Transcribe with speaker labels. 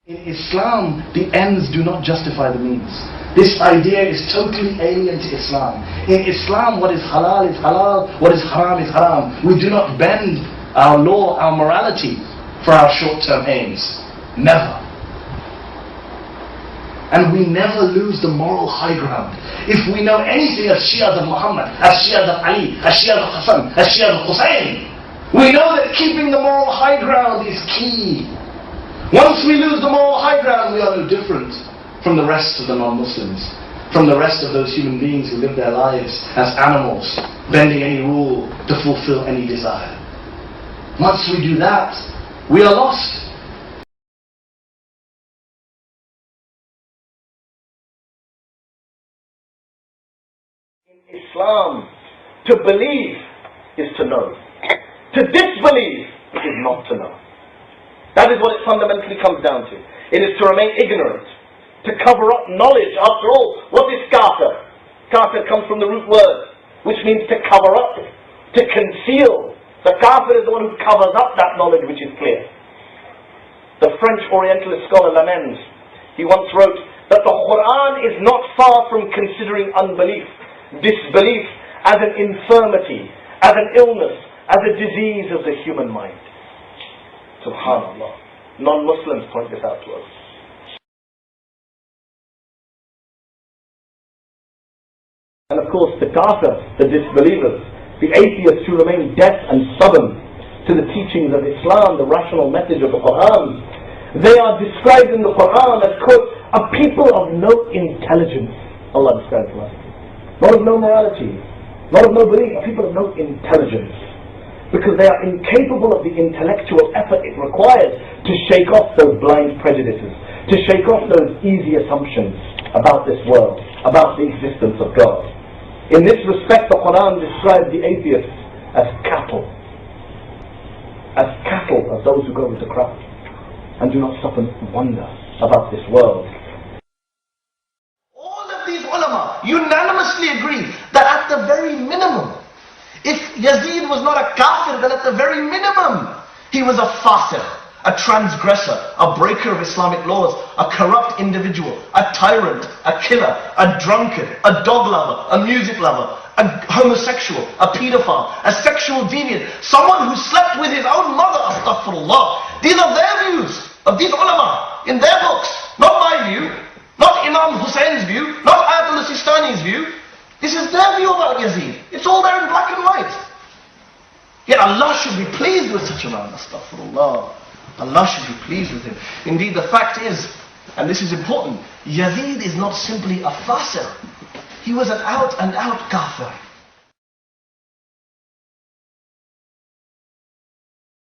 Speaker 1: In Islam, the ends do not justify the means. This idea is totally alien to Islam. In Islam, what is halal, what is haram. We do not bend our law, our morality for our short-term aims. Never. And we never lose the moral high ground. If we know anything of Shias of Muhammad, as Shias of Ali, as Shias of Hasan, as Shias of Hussein, we know that keeping the moral high ground is key. Once we lose the moral high ground, we are no different from the rest of the non-Muslims, from the rest of those human beings who live their lives as animals, bending any rule to fulfill any desire. Once we do that, we are lost. In Islam, to believe is to know. To disbelieve is not to know. That is what it fundamentally comes down to. It is to remain ignorant, to cover up knowledge. After all, what is kafir? Kafir comes from the root word, which means to cover up, to conceal. The kafir is the one who covers up that knowledge which is clear. The French Orientalist scholar Lamens, he once wrote that the Quran is not far from considering unbelief, disbelief, as an infirmity, as an illness, as a disease of the human mind. Subhanallah. Non-Muslims point this out to us. And of course the kafir, the disbelievers, the atheists who remain deaf and stubborn to the teachings of Islam, the rational message of the Quran, they are described in the Quran as, quote, a people of no intelligence. Allah describes them. Not of no morality, not of no belief, a people of no intelligence. Because they are incapable of the intellectual effort it requires to shake off those blind prejudices, to shake off those easy assumptions about this world, about the existence of God. In this respect, the Quran describes the atheists as cattle, as those who go with the crowd and do not stop and wonder about this world. All of these ulama unanimously agree that at the very minimum, if Yazid was not a kafir, then at the very minimum, he was a fasir, a transgressor, a breaker of Islamic laws, a corrupt individual, a tyrant, a killer, a drunkard, a dog lover, a music lover, a homosexual, a paedophile, a sexual deviant, someone who slept with his own mother, astaghfirullah. These are their views of these ulama, in their books, not my view, not Imam Hussein's view, not Ayatollah Sistani's view. This is their view about Yazid. It's all there in black and white. Yet Allah should be pleased with such a man. Astaghfirullah. Allah should be pleased with him. Indeed, the fact is, and this is important, Yazid is not simply a fasir. He was an out and out kafir.